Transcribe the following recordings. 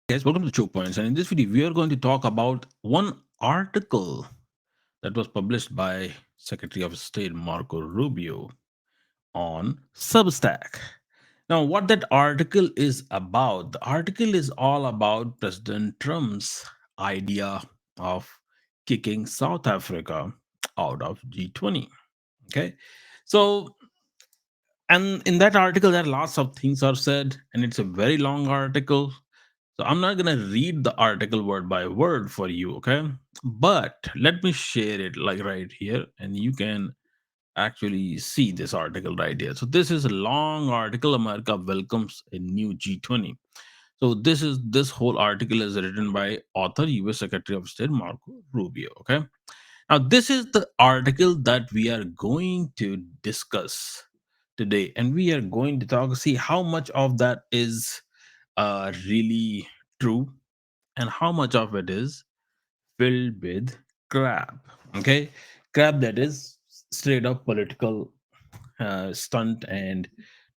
Guys, welcome to Choke Points. And in this video, we are going to talk about one article that was published by Secretary of State Marco Rubio on Substack. Now, what that article is about, the article is all about President Trump's idea of kicking South Africa out of G20. Okay. So, and in that article, there are lots of things are said, and it's a very long article. So I'm not gonna read the article word by word for you, okay? But let me share it like right here, and you can actually see this article right here. So this is a long article. America welcomes a new G20. So this whole article is written by author U.S. Secretary of State Marco Rubio. Okay. Now this is the article that we are going to discuss today, and we are going to talk see how much of that is really true and how much of it is filled with crap. Okay, crap that is straight up political stunt and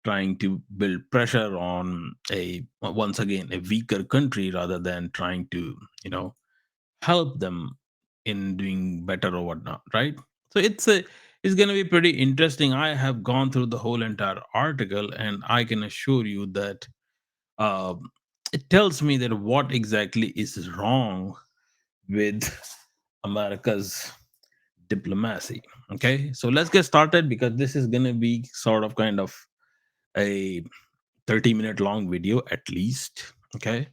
trying to build pressure on a once again a weaker country rather than trying to help them in doing better or whatnot, right? So it's going to be pretty interesting. I have gone through the whole entire article, and I can assure you that uh, it tells me that what exactly is wrong with America's diplomacy. Okay, so let's get started because this is going to be sort of kind of a 30-minute long video at least. Okay,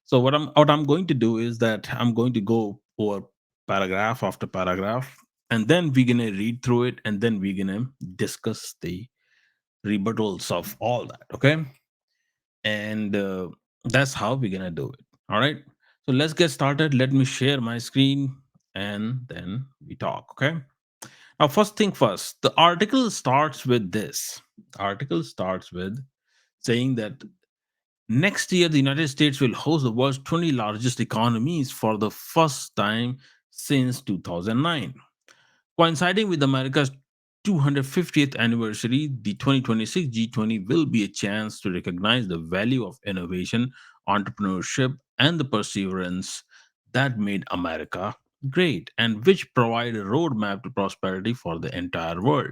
so what I'm going to do is that I'm going to go over paragraph after paragraph, and then we're gonna read through it, and then we're gonna discuss the rebuttals of all that. Okay, and that's how we're gonna do it. All right, so let's get started. Let me share my screen, and then we talk. Okay, now first thing first, the article starts with this. Article starts with saying that next year the United States will host the world's 20 largest economies for the first time since 2009. Coinciding with America's 250th anniversary, the 2026 G20 will be a chance to recognize the value of innovation, entrepreneurship, and the perseverance that made America great and which provide a roadmap to prosperity for the entire world.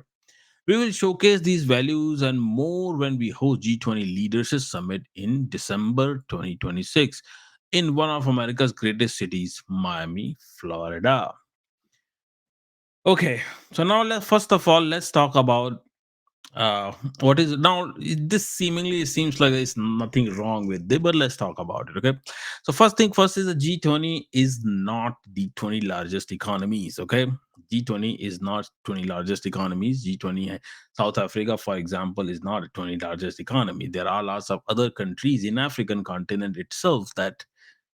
We will showcase these values and more when we host G20 Leadership Summit in December 2026 in one of America's greatest cities, Miami, Florida. Okay, so now first of all, let's talk about what is now. This seemingly seems like there's nothing wrong with it, but let's talk about it. Okay, so first thing first is the G20 is not the 20 largest economies. Okay, G20 is not 20 largest economies. G20 South Africa, for example, is not a 20 largest economy. There are lots of other countries in African continent itself that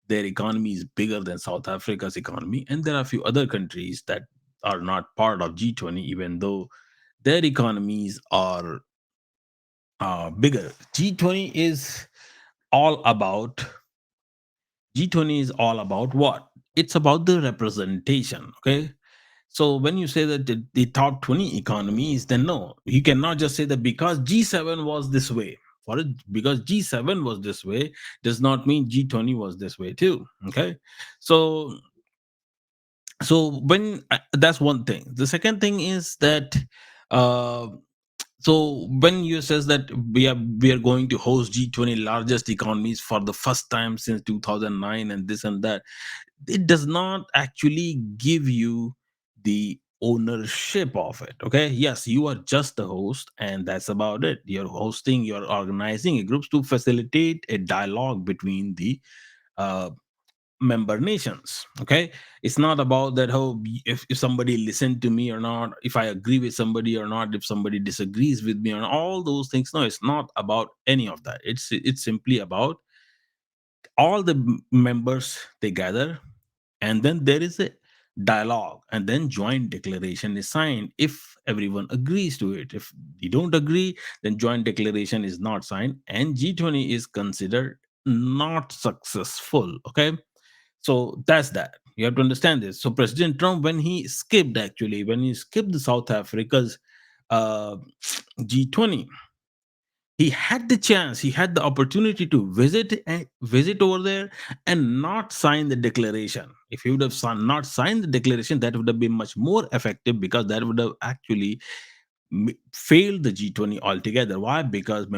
their economy is bigger than South Africa's economy, and there are a few other countries that are not part of G20, even though their economies are bigger. All about G20 is all about what? It's about the representation. Okay. So when you say that the top 20 economies, then no, you cannot just say that because G7 was this way. For it, because G7 was this way does not mean G20 was this way too. Okay. So when that's one thing. The second thing is that uh so when you says that we are going to host G20 largest economies for the first time since 2009 and this and that, it does not actually give you the ownership of it. Okay, yes, you are just the host and that's about it. You're organizing a groups to facilitate a dialogue between the uh, member nations. Okay, it's not about that how if somebody listened to me or not, if I agree with somebody or not, if somebody disagrees with me on all those things. No, it's not about any of that. It's simply about all the members they gather, and then there is a dialogue, and then joint declaration is signed if everyone agrees to it. If you don't agree, then joint declaration is not signed and G20 is considered not successful. Okay, so that's that. You have to understand this. So President Trump, when he skipped the South Africa's uh, G20, He had the chance, he had the opportunity to visit over there and not sign the declaration. If he would have not signed the declaration, that would have been much more effective, because that would have actually failed the G20 altogether. Why? Because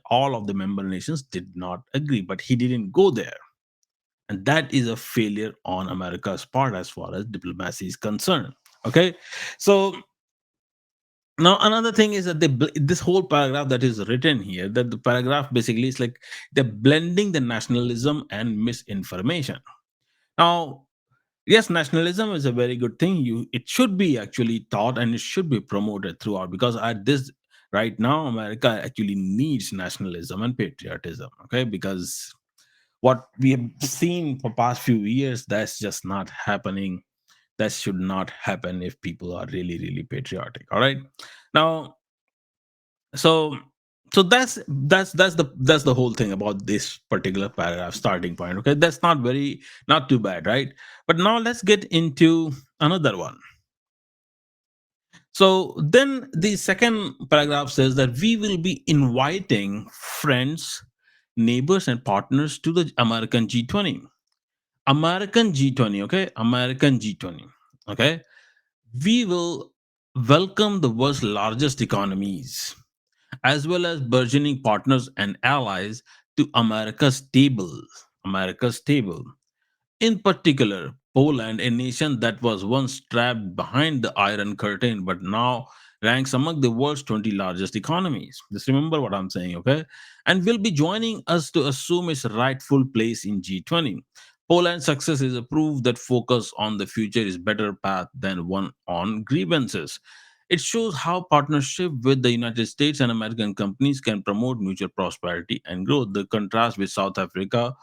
all of the member nations did not agree, but he didn't go there. And that is a failure on America's part as far as diplomacy is concerned. Okay. So now another thing is that this whole paragraph that is written here, that the paragraph basically is like they're blending the nationalism and misinformation. Now, yes, nationalism is a very good thing. It should be actually taught and it should be promoted throughout, because at this right now America actually needs nationalism and patriotism. Okay, because what we have seen for past few years, that's just not happening. That should not happen if people are really really patriotic. All right. Now, so that's the whole thing about this particular paragraph starting point. Okay, that's not too bad, right? But now let's get into another one. So then the second paragraph says that we will be inviting friends, neighbors and partners to the American G20. American G20, okay? American G20. Okay? We will welcome the world's largest economies, as well as burgeoning partners and allies, to America's table. America's table. In particular, Poland, a nation that was once trapped behind the Iron Curtain but now ranks among the world's 20 largest economies. Just remember what I'm saying, okay? And will be joining us to assume its rightful place in G20. Poland's success is a proof that focus on the future is better path than one on grievances. It shows how partnership with the United States and American companies can promote mutual prosperity and growth. The contrast with South Africa,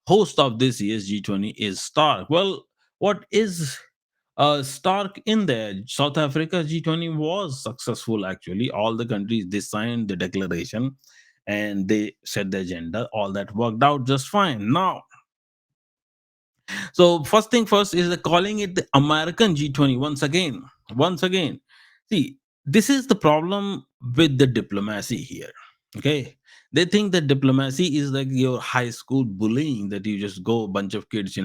host of this year's G20, is stark. Well, what is stark in there? South Africa G20 was successful actually. All the countries, they signed the declaration and they set the agenda. All that worked out just fine. Now, so first thing first is the calling it the American G20 once again. Once again. See, this is the problem with the diplomacy here. Okay. They think that diplomacy is like your high school bullying, that you just go, bunch of kids,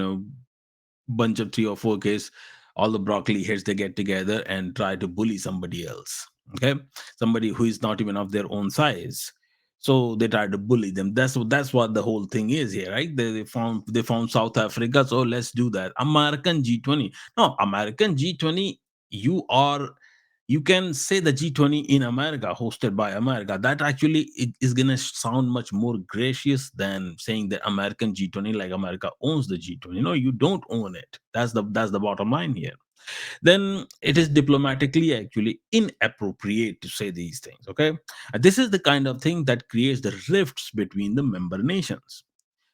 bunch of three or four kids, all the broccoli heads, they get together and try to bully somebody else. Okay. Somebody who is not even of their own size. So they try to bully them. That's what the whole thing is here, right? They found South Africa, so let's do that. American G20. No, American G20, you can say the G20 in America, hosted by America. That actually it is gonna sound much more gracious than saying that American G20, like America owns the G20. No, you don't own it. That's the bottom line here. Then it is diplomatically actually inappropriate to say these things. Okay, and this is the kind of thing that creates the rifts between the member nations.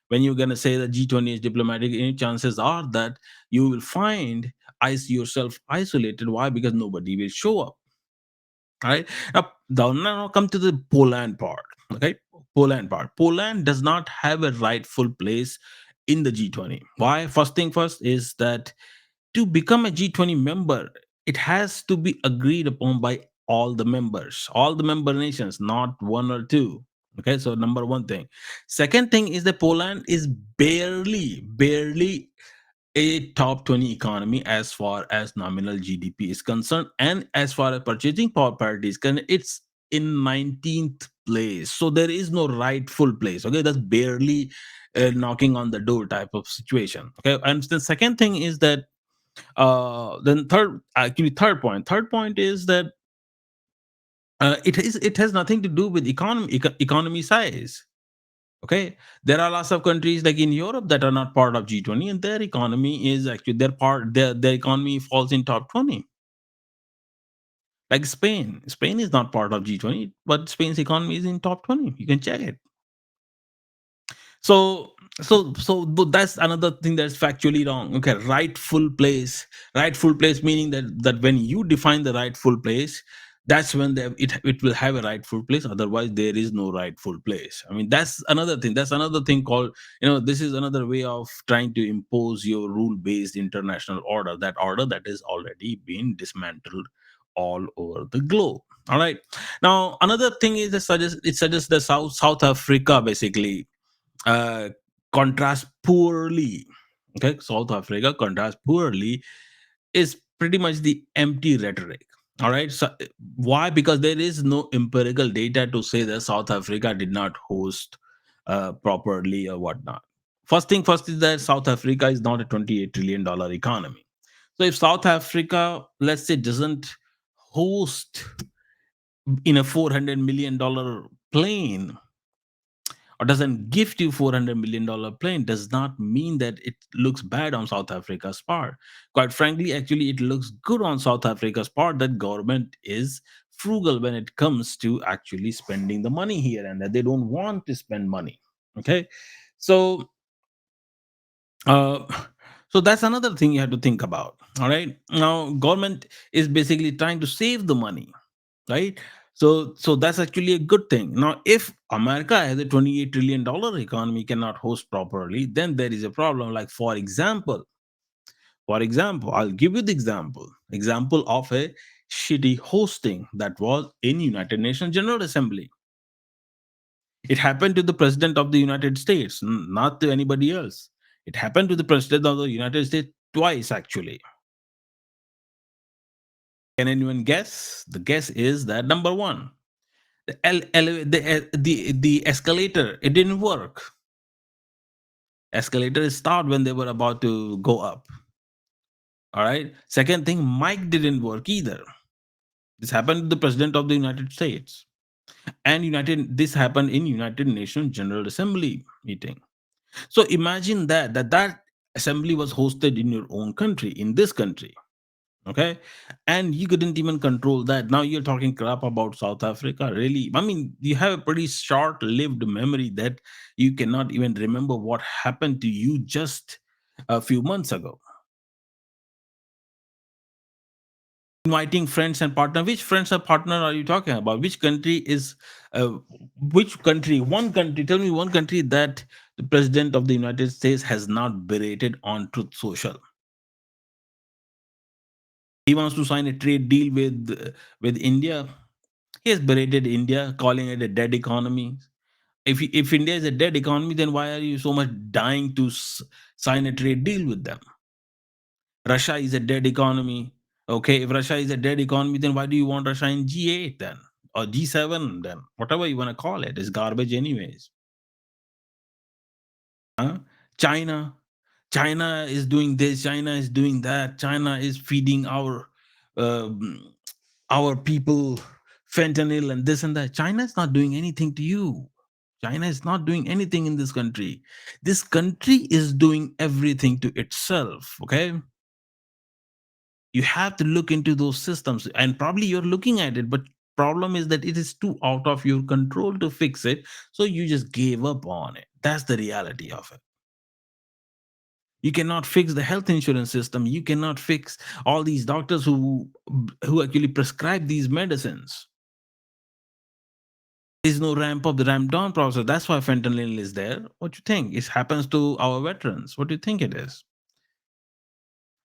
When you're gonna say that G20 is diplomatic, any chances are that you will find yourself isolated. Why? Because nobody will show up. Right. Now come to the Poland part. Okay. Poland part. Poland does not have a rightful place in the G20. Why? First thing first is that to become a G20 member, it has to be agreed upon by all the member nations, not one or two. Okay, so number one thing. Second thing is that Poland is barely a top 20 economy as far as nominal GDP is concerned, and as far as purchasing power parity is concerned, it's in 19th place. So there is no rightful place. Okay, that's barely knocking on the door type of situation. Okay, and the second thing is that then third point is that it has nothing to do with economy size. Okay, there are lots of countries like in Europe that are not part of G20, and their economy is actually their economy falls in top 20. Like Spain is not part of G20, but Spain's economy is in top 20. You can check it. So that's another thing that's factually wrong. Okay, rightful place meaning that when you define the rightful place, that's when it will have a rightful place. Otherwise there is no rightful place. I mean, that's another thing called, this is another way of trying to impose your rule based international order, that order that is already been dismantled all over the globe. All right. Now, another thing is it suggests that South Africa basically uh, contrasts poorly. Okay, South Africa contrasts poorly is pretty much the empty rhetoric. All right. So why? Because there is no empirical data to say that South Africa did not host properly or whatnot. First thing first is that South Africa is not a $28 trillion economy. So if South Africa, let's say, doesn't host in a $400 million plane or doesn't gift you $400 million plane does not mean that it looks bad on South Africa's part. Quite frankly, actually, it looks good on South Africa's part that government is frugal when it comes to actually spending the money here and that they don't want to spend money. Okay, so uh, so that's another thing you have to think about. All right, now government is basically trying to save the money, right? So that's actually a good thing. Now if America has a $28 trillion economy cannot host properly, then there is a problem. Like for example, I'll give you the example of a shitty hosting that was in United Nations General Assembly. It happened to the president of the United States, not to anybody else. It happened to the president of the United States twice, actually. Can anyone guess? The guess is that number one, the escalator, it didn't work. Escalator stopped when they were about to go up. All right. Second thing, mic didn't work either. This happened to the president of the United States, and United. This happened in United Nations General Assembly meeting. So imagine that assembly was hosted in your own country, in this country. Okay, and you couldn't even control that. Now you're talking crap about South Africa. Really, I mean, you have a pretty short-lived memory that you cannot even remember what happened to you just a few months ago. Inviting friends and partner. Which friends and partner are you talking about? Which country is uh, which country? One country, tell me one country that the president of the United States has not berated on Truth Social. He wants to sign a trade deal with India. He has berated India, calling it a dead economy. If India is a dead economy, then why are you so much dying to sign a trade deal with them? Russia is a dead economy. Okay, if Russia is a dead economy, then why do you want Russia in G8 then? Or G7 then? Whatever you want to call it. It's garbage anyways. Huh? China. China is doing this, China is doing that, China is feeding um, our people fentanyl and this and that. China is not doing anything to you. China is not doing anything in this country. This country is doing everything to itself. Okay. You have to look into those systems, and probably you're looking at it, but problem is that it is too out of your control to fix it. So you just gave up on it. That's the reality of it. You cannot fix the health insurance system. You cannot fix all these doctors who actually prescribe these medicines. There's no ramp up the ramp down process. That's why fentanyl is there. What do you think? It happens to our veterans. What do you think it is?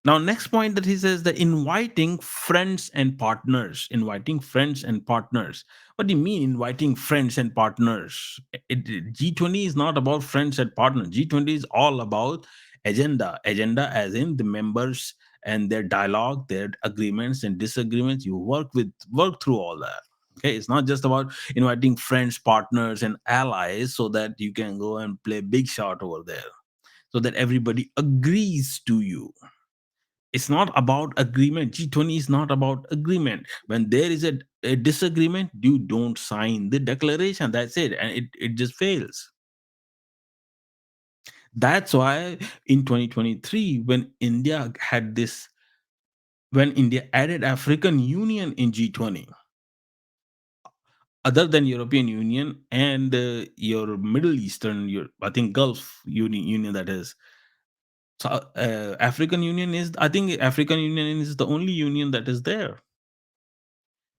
Now, next point that he says that inviting friends and partners. Inviting friends and partners. What do you mean inviting friends and partners? G20 is not about friends and partners. G20 is all about agenda. Agenda as in the members and their dialogue, their agreements and disagreements. You work through all that. Okay, it's not just about inviting friends, partners, and allies so that you can go and play big shot over there, so that everybody agrees to you. It's not about agreement. G20 is not about agreement. When there is a disagreement, you don't sign the declaration. That's it. And it just fails. That's why in 2023, when India added African Union in G20, other than European Union and your Middle Eastern, your I think Gulf Union that is. So African Union is, I think African Union is the only union that is there.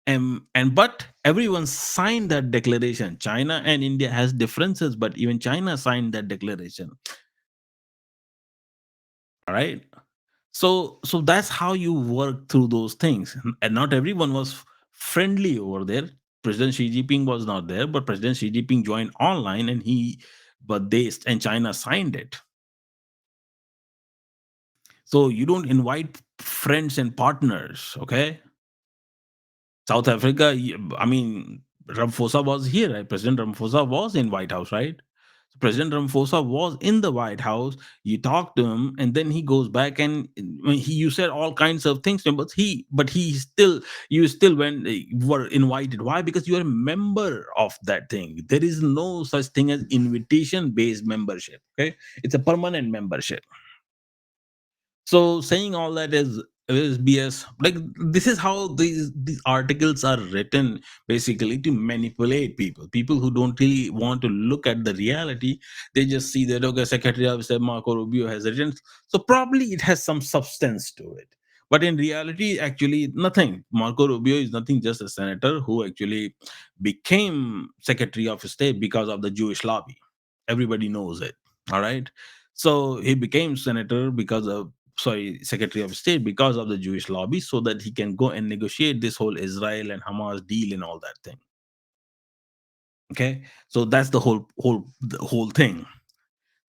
And but everyone signed that declaration. China and India has differences, but even China signed that declaration. All right. So that's how you work through those things. And not everyone was friendly over there. President Xi Jinping was not there, but President Xi Jinping joined online, and they and China signed it. So you don't invite friends and partners, okay? South Africa, I mean, Ramaphosa was here, right? President Ramaphosa was in White House, right? So President Ramaphosa was in the White House. You talk to him, and then he goes back, and you said all kinds of things to him, but he still, you still went, were invited. Why? Because you are a member of that thing. There is no such thing as invitation based membership. Okay, it's a permanent membership. So saying all that is BS. Like, this is how these articles are written, basically to manipulate people. People who don't really want to look at the reality, they just see that, okay, Secretary of State Marco Rubio has written, so probably it has some substance to it. But in reality, actually nothing. Marco Rubio is nothing, just a senator who actually became Secretary of State because of the Jewish lobby. Everybody knows it. All right. So he became senator because of, sorry, Secretary of State because of the Jewish lobby, so that he can go and negotiate this whole Israel and Hamas deal and all that thing. Okay, so that's the whole thing.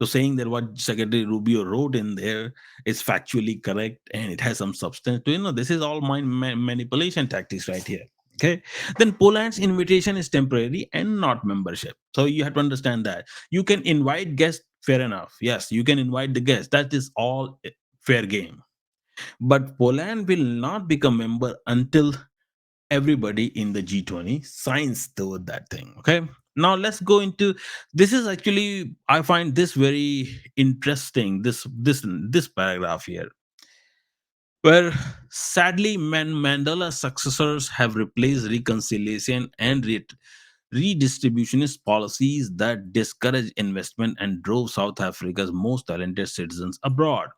So saying that what Secretary Rubio wrote in there is factually correct and it has some substance to, this is all manipulation tactics right here. Okay, then Poland's invitation is temporary and not membership. So you have to understand that you can invite guests, fair enough. Yes, you can invite the guests. That is all fair game. But Poland will not become member until everybody in the G20 signs toward that thing. Okay. Now let's go into, this is actually, I find this very interesting. This paragraph here, where sadly Mandela's successors have replaced reconciliation and redistributionist policies that discourage investment and drove South Africa's most talented citizens abroad.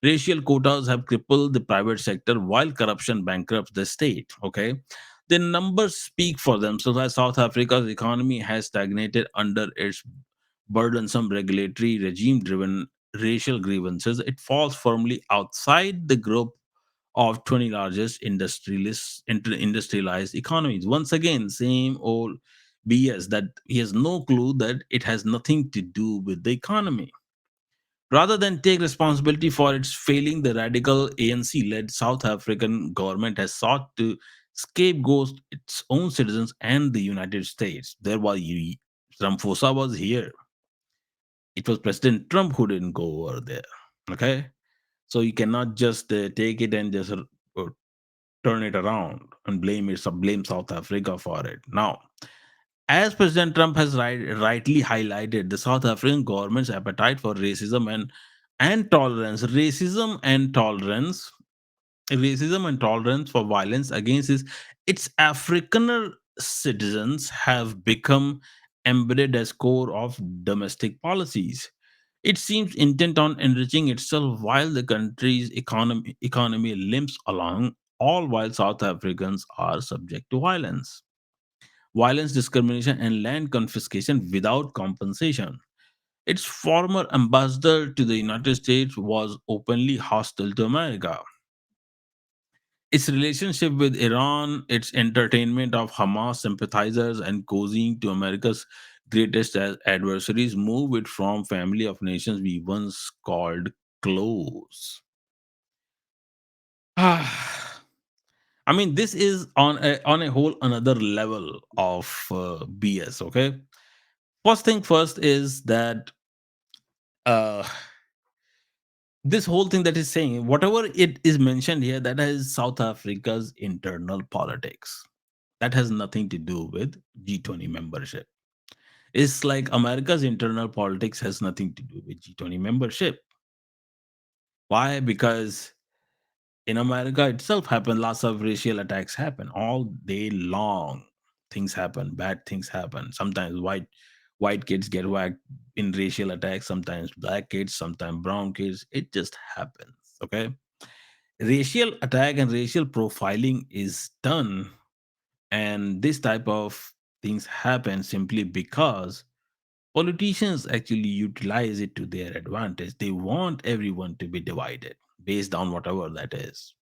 Racial quotas have crippled the private sector while corruption bankrupts the state. Okay. The numbers speak for themselves as South Africa's economy has stagnated under its burdensome regulatory regime driven racial grievances. It falls firmly outside the group of 20 largest industrialized economies. Once again, same old BS that he has no clue that it has nothing to do with the economy. Rather than take responsibility for its failing, the radical ANC led South African government has sought to scapegoat its own citizens and the United States. Ramaphosa was here. It was President Trump who didn't go over there. Okay? So you cannot just take it and just turn it around and blame South Africa for it. Now, as President Trump has rightly highlighted, the South African government's appetite for and tolerance, racism and tolerance for violence against its Afrikaner citizens have become embedded as core of domestic policies. It seems intent on enriching itself while the country's economy limps along, all while South Africans are subject to violence, discrimination, and land confiscation without compensation. Its former ambassador to the United States was openly hostile to America. Its relationship with Iran, its entertainment of Hamas sympathizers, and cozying to America's greatest adversaries move it from family of nations we once called close. I mean, this is on a whole another level of BS. Okay, first thing first is that uh, this whole thing that is saying, whatever it is mentioned here, that is South Africa's internal politics. That has nothing to do with G20 membership. It's like America's internal politics has nothing to do with G20 membership. Why? Because in America itself happen, lots of racial attacks happen all day long. Things happen, bad things happen. Sometimes white kids get whacked in racial attacks, sometimes black kids, sometimes brown kids. It just happens. Okay. Racial attack and racial profiling is done, and this type of things happen simply because politicians actually utilize it to their advantage. They want everyone to be divided. based on whatever that is.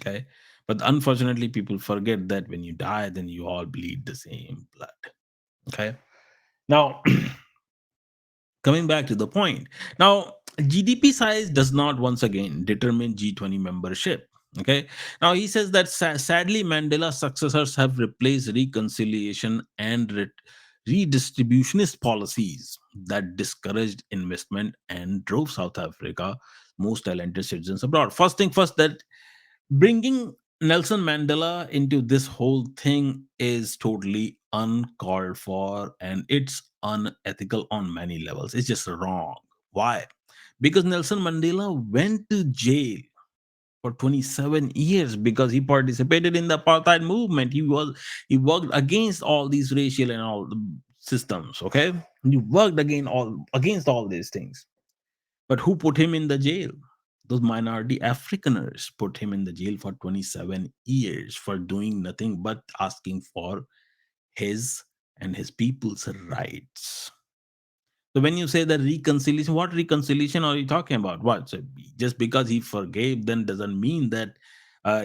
Okay. But unfortunately, people forget that when you die, then you all bleed the same blood. Okay. Now, coming back to the point. Now, GDP size does not once again determine G20 membership. Okay. Now, he says that sadly, Mandela's successors have replaced reconciliation and redistributionist policies that discouraged investment and drove South Africa most talented citizens abroad. First thing first, that bringing Nelson Mandela into this whole thing is totally uncalled for, and it's unethical on many levels. It's just wrong. Why? Because Nelson Mandela went to jail for 27 years because he participated in the apartheid movement. He worked against all these racial and all the systems, okay? He worked against all these things. But who put him in the jail? Those minority Afrikaners put him in the jail for 27 years for doing nothing but asking for his and his people's rights. So when you say that reconciliation, what reconciliation are you talking about? What? So just because he forgave, then doesn't mean that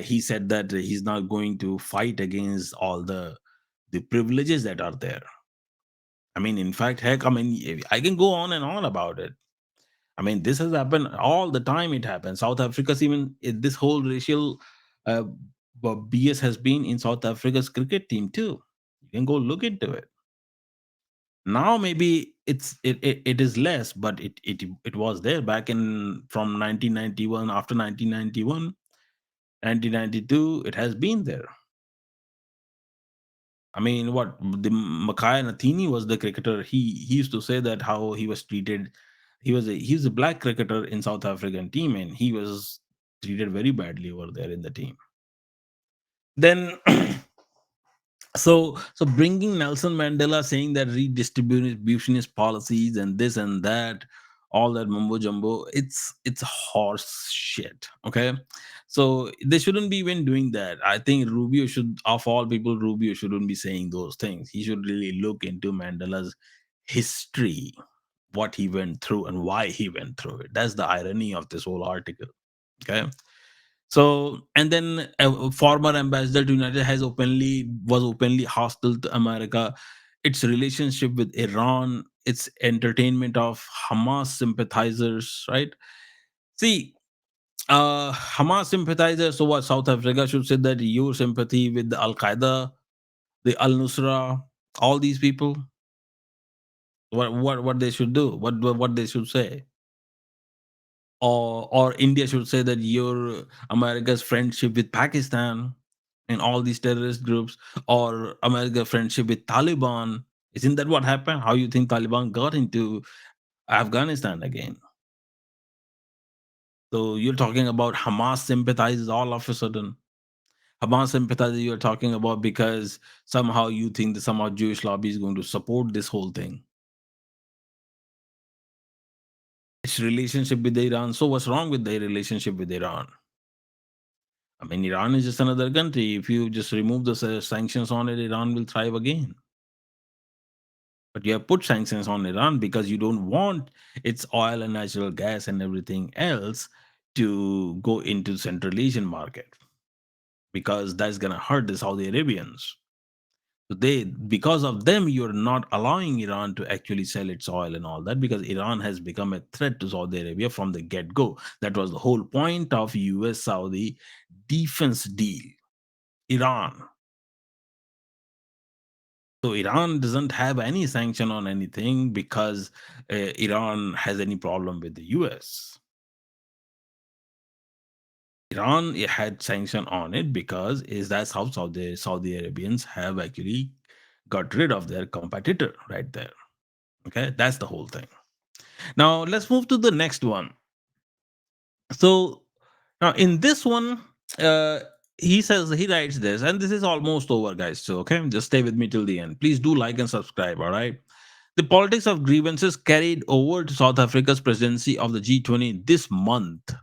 he said that he's not going to fight against all the privileges that are there. I mean, in fact, heck, I mean, I can go on and on about it. I mean, this has happened all the time. It happens. South Africa's even this whole racial uh, BS has been in South Africa's cricket team too. You can go look into it. Now maybe it is less, but it was there back in from 1991. After 1991, 1992, it has been there. I mean, what the Makai Nathini was the cricketer. He used to say that how he was treated. He was a black cricketer in South African team, and he was treated very badly over there in the team. Then so bringing Nelson Mandela saying that redistributionist policies and this and that, all that mumbo jumbo, it's horse shit. Okay, so they shouldn't be even doing that. I think Rubio should, of all people, Rubio shouldn't be saying those things. He should really look into Mandela's history, what he went through and why he went through it. That's the irony of this whole article. Okay, so, and then a former ambassador to United has openly hostile to America. Its relationship with Iran, its entertainment of Hamas sympathizers, right? See, Hamas sympathizers. So what? South Africa should say that your sympathy with the Al Qaeda, the Al Nusra, all these people. What they should do? What they should say? Or India should say that your America's friendship with Pakistan and all these terrorist groups, or America friendship with Taliban. Isn't that what happened? How you think Taliban got into Afghanistan again? So you're talking about Hamas sympathizers all of a sudden. Hamas sympathizers you're talking about because somehow you think that somehow Jewish lobby is going to support this whole thing. Its relationship with Iran. So what's wrong with their relationship with Iran? I mean, Iran is just another country. If you just remove the sanctions on it, Iran will thrive again. But you have put sanctions on Iran because you don't want its oil and natural gas and everything else to go into Central Asian market because that's gonna hurt the Saudi Arabians. So they, because of them, you're not allowing Iran to actually sell its oil and all that because Iran has become a threat to Saudi Arabia from the get go. That was the whole point of US Saudi defense deal. Iran. So Iran doesn't have any sanction on anything because Iran has any problem with the US. Iran it had sanction on it because is that's how Saudi Arabians have actually got rid of their competitor right there. Okay, that's the whole thing. Now let's move to the next one. So now in this one, uh, he writes this, and this is almost over, guys. So okay, just stay with me till the end. Please do like and subscribe. All right. The politics of grievances carried over to South Africa's presidency of the G20 this month,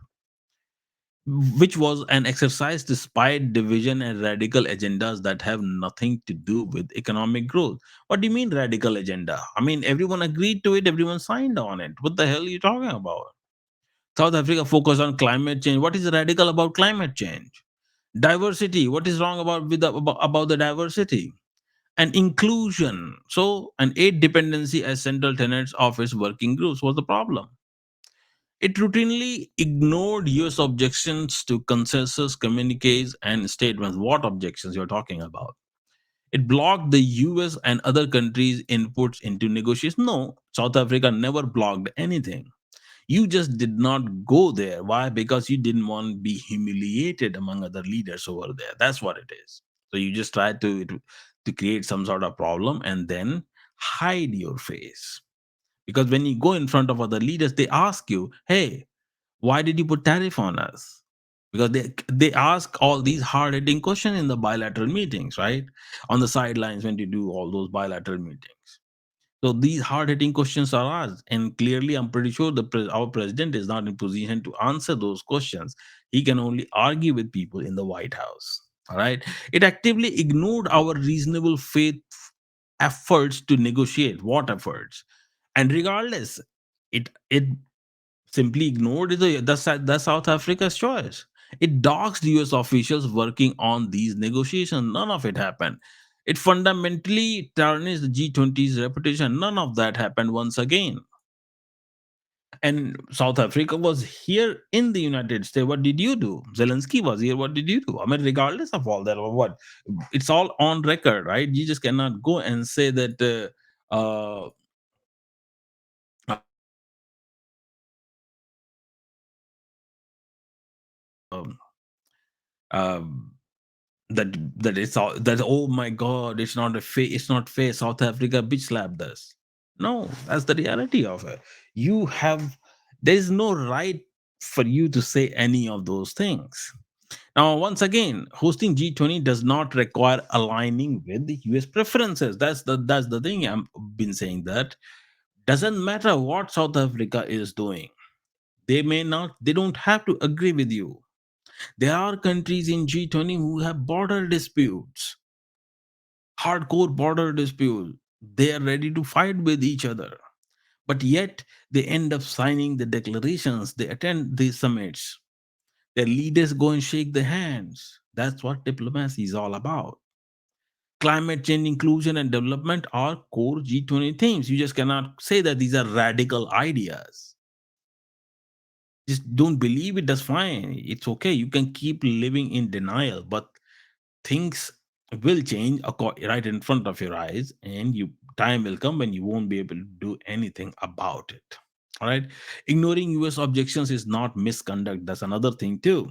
which was an exercise despite division and radical agendas that have nothing to do with economic growth. What do you mean, radical agenda? I mean, everyone agreed to it, everyone signed on it. What the hell are you talking about? South Africa focused on climate change. What is radical about climate change? Diversity. What is wrong about the diversity? And inclusion. So, an aid dependency as central tenets of its working groups was the problem. It routinely ignored US objections to consensus communiques and statements. What objections you're talking about? It blocked the US and other countries' inputs into negotiations. No, South Africa never blocked anything. You just did not go there. Why? Because you didn't want to be humiliated among other leaders over there. That's what it is. So you just tried to create some sort of problem and then hide your face. Because when you go in front of other leaders, they ask you, "Hey, why did you put tariff on us?" Because they ask all these hard hitting questions in the bilateral meetings, right? On the sidelines when you do all those bilateral meetings. So these hard hitting questions are asked, and clearly, I'm pretty sure our president is not in position to answer those questions. He can only argue with people in the White House. All right. It actively ignored our reasonable faith efforts to negotiate. What efforts? And regardless, it simply ignored the South Africa's choice. It doxed US officials working on these negotiations. None of it happened. It fundamentally tarnished the G20's reputation. None of that happened once again. And South Africa was here in the United States. What did you do? Zelensky was here. What did you do? I mean, regardless of all that, or what? It's all on record, right? You just cannot go and say that. Um, um, that it's all that, oh my god, it's not fair, South Africa bitch slapped us. No, that's the reality of it. You have There's no right for you to say any of those things. Now, once again, hosting G20 does not require aligning with the US preferences. That's the thing. I've been saying that doesn't matter what South Africa is doing. They don't have to agree with you. There are countries in G20 who have border disputes, hardcore border disputes. They are ready to fight with each other. But yet, they end up signing the declarations, they attend the summits. Their leaders go and shake their hands. That's what diplomacy is all about. Climate change, inclusion, and development are core G20 themes. You just cannot say that these are radical ideas. Just don't believe it, that's fine. It's okay. You can keep living in denial, but things will change right in front of your eyes, and you time will come when you won't be able to do anything about it. All right. Ignoring US objections is not misconduct. That's another thing too.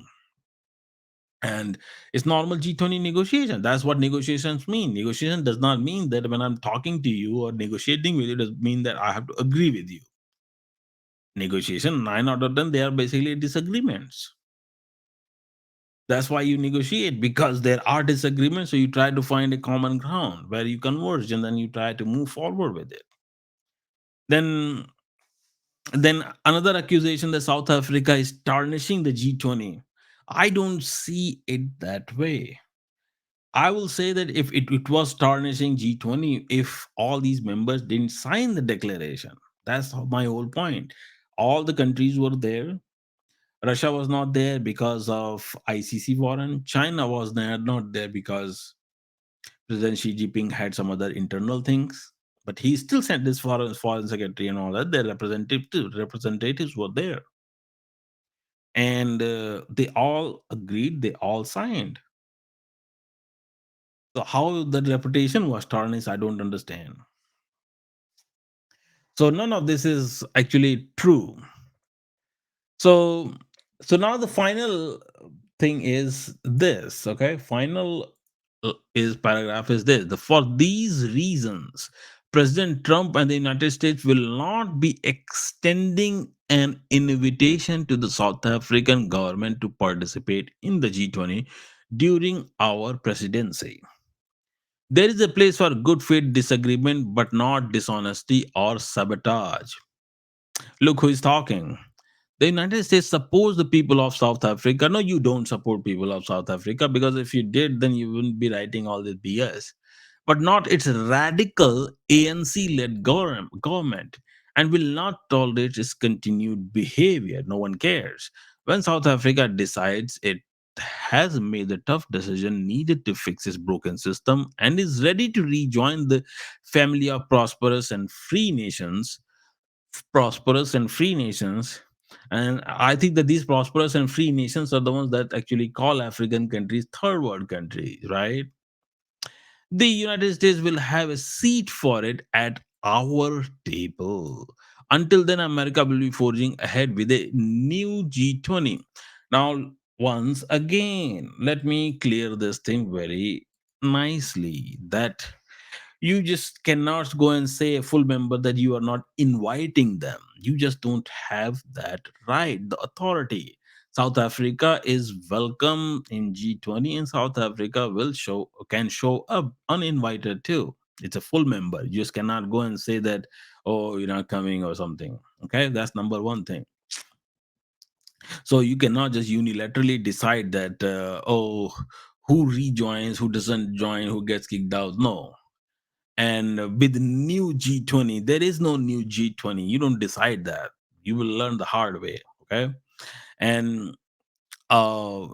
And it's normal G20 negotiation. That's what negotiations mean. Negotiation does not mean that when I'm talking to you or negotiating with you, does mean that I have to agree with you. Negotiation, 9 out of 10, they are basically disagreements. That's why you negotiate, because there are disagreements. So you try to find a common ground where you converge, and then you try to move forward with it. Then, then another accusation that South Africa is tarnishing the G20. I don't see it that way. I will say that if it was tarnishing G20, if all these members didn't sign the declaration, that's my whole point. All the countries were there. Russia was not there because of ICC warrant. China was not there because President Xi Jinping had some other internal things. But he still sent this foreign secretary and all that. Their representatives were there, and they all agreed. They all signed. So how the reputation was tarnished, I don't understand. So none of this is actually true. So now the final thing is this, okay? Final is paragraph is this. For these reasons, President Trump and the United States will not be extending an invitation to the South African government to participate in the G20 during our presidency. There is a place for good faith disagreement, but not dishonesty or sabotage. Look who is talking. The United States supports the people of South Africa. No, you don't support people of South Africa, because if you did, then you wouldn't be writing all this BS. But not its radical ANC-led government. and will not tolerate its continued behavior. No one cares. When South Africa decides it has made the tough decision needed to fix its broken system and is ready to rejoin the family of prosperous and free nations. And I think that these prosperous and free nations are the ones that actually call African countries third world countries, right? The United States will have a seat for it at our table. Until then, America will be forging ahead with a new G20. Now, once again, let me clear this thing very nicely that you just cannot go and say a full member that you are not inviting them. You just don't have that right, the authority. South Africa is welcome in G20, and South Africa will show can show up uninvited too. It's a full member. You just cannot go and say that, oh, you're not coming or something. Okay, that's number one thing. So you cannot just unilaterally decide that, oh, who rejoins, who doesn't join, who gets kicked out. No, and with the new G20, there is no new G20. You don't decide that. You will learn the hard way. Okay. And uh,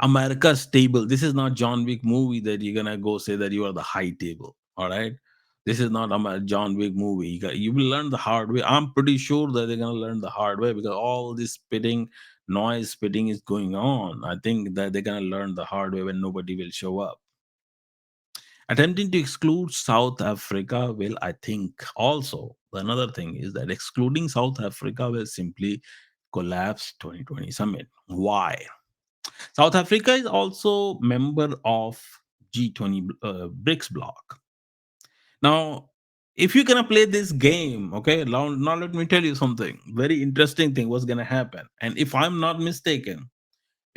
America's stable. This is not John Wick movie that you're gonna go say that you are the high table. All right. This is not a John Wick movie. You will learn the hard way. I'm pretty sure that they're gonna learn the hard way because all this spitting is going on. I think that they're gonna learn the hard way when nobody will show up. Attempting to exclude South Africa will, I think, also another thing is that excluding South Africa will simply collapse 2020 summit. Why? South Africa is also member of G20 BRICS bloc. Now, if you're gonna play this game, okay, now let me tell you something very interesting thing was gonna happen. And if I'm not mistaken,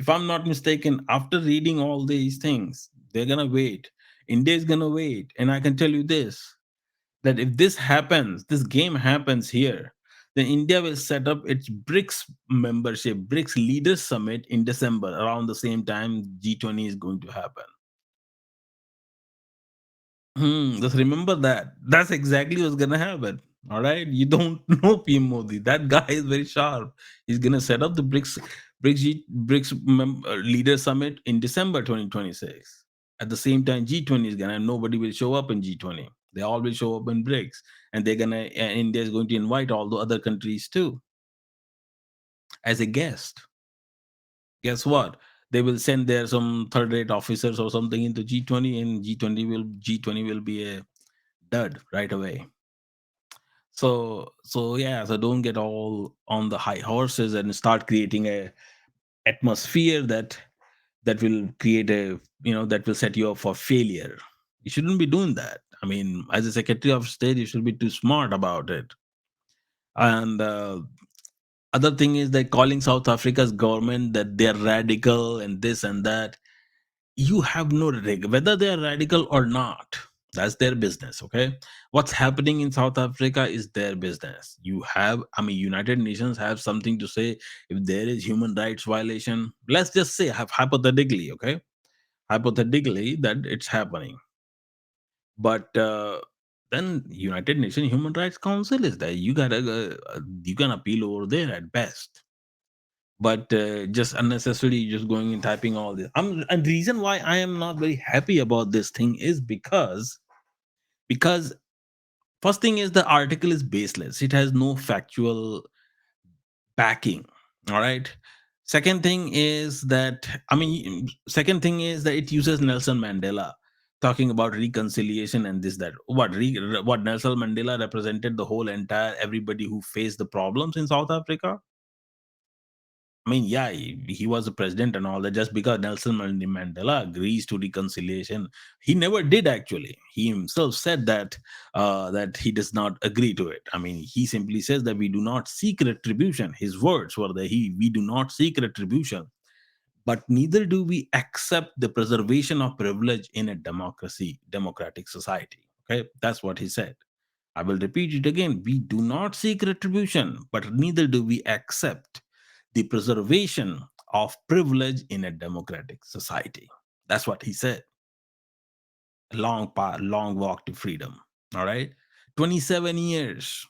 after reading all these things, they're gonna wait. India is gonna wait, and I can tell you this: that if this game happens here, then India will set up its BRICS Leaders Summit in December around the same time G20 is going to happen. Just remember that. That's exactly what's gonna happen. All right, you don't know PM Modi. That guy is very sharp. He's gonna set up the BRICS Leader Summit in December 2026. At the same time, G20 is gonna. Nobody will show up in G20. They all will show up in BRICS, and they're gonna. And India is going to invite all the other countries too as a guest. Guess what? They will send there some third-rate officers or something into G20, and G20 will be a dud right away. So yeah, so don't get all on the high horses and start creating a atmosphere that will create a that will set you up for failure. You shouldn't be doing that. I mean, as a Secretary of State, you should be too smart about it. And other thing is that calling South Africa's government that they're radical and this and that, you have no whether they are radical or not, that's their business. Okay, what's happening in South Africa is their business. United Nations have something to say if there is human rights violation. Let's just say hypothetically, okay, hypothetically that it's happening, but then United Nations Human Rights Council is there. You can appeal over there at best. But just unnecessarily just going and typing all this. And the reason why I am not very happy about this thing is because first thing is the article is baseless. It has no factual backing. All right. Second thing is that it uses Nelson Mandela talking about reconciliation and this that what Nelson Mandela represented the whole entire everybody who faced the problems in South Africa. I mean, yeah, he was the president and all that. Just because Nelson Mandela agrees to reconciliation, he never did actually. He himself said that he does not agree to it. I mean, he simply says that we do not seek retribution. His words were that we do not seek retribution, but neither do we accept the preservation of privilege in a democratic society. Okay, that's what he said. I will repeat it again. We do not seek retribution, but neither do we accept the preservation of privilege in a democratic society. That's what he said. A long path, long walk to freedom. All right. 27 years.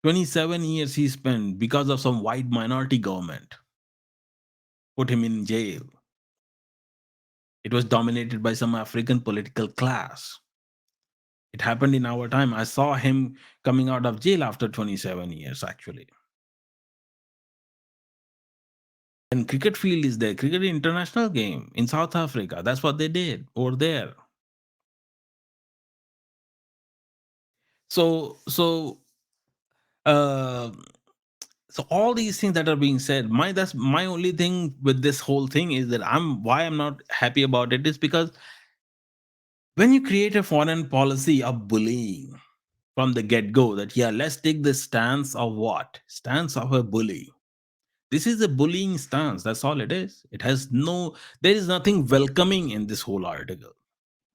27 years he spent because of some white minority government, put him in jail. It was dominated by some African political class. It happened in our time. I saw him coming out of jail after 27 years, actually. And cricket field is there. Cricket international game in South Africa. That's what they did over there. So uh, so all these things that are being said, my that's my only thing with this whole thing is that I'm not happy about it is because when you create a foreign policy of bullying from the get-go, that yeah, let's take the stance of what? Stance of a bully. This is a bullying stance. That's all it is. It has no, there is nothing welcoming in this whole article.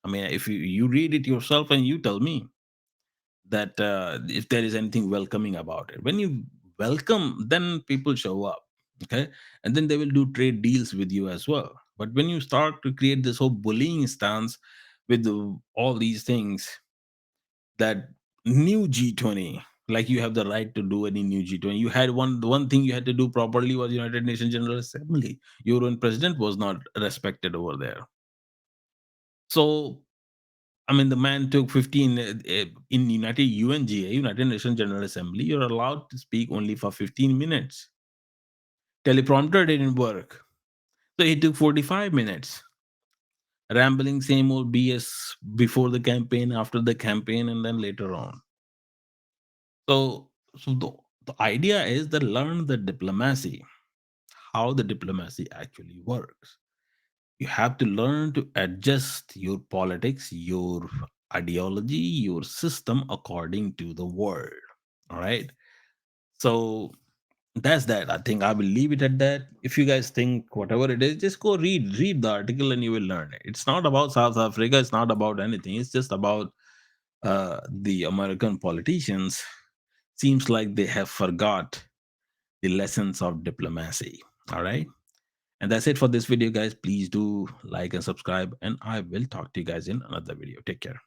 I mean, if you read it yourself and you tell me that if there is anything welcoming about it. When you welcome, then people show up, okay, and then they will do trade deals with you as well. But when you start to create this whole bullying stance with all these things, that new G20, like you have the right to do any new G20. You had one thing you had to do properly was United Nations General Assembly. Your own president was not respected over there. So I mean, the man took 15 in United UNGA, United Nations General Assembly. You're allowed to speak only for 15 minutes. Teleprompter didn't work, so he took 45 minutes, rambling same old BS before the campaign, after the campaign, and then later on. So the idea is that learn the diplomacy, how the diplomacy actually works. You have to learn to adjust your politics, your ideology, your system according to the world. All right. So that's that. I think I will leave it at that. If you guys think whatever it is, just go read the article and you will learn it. It's not about South Africa. It's not about anything. It's just about the American politicians. Seems like they have forgot the lessons of diplomacy. All right. And that's it for this video, guys. Please do like and subscribe, and I will talk to you guys in another video. Take care.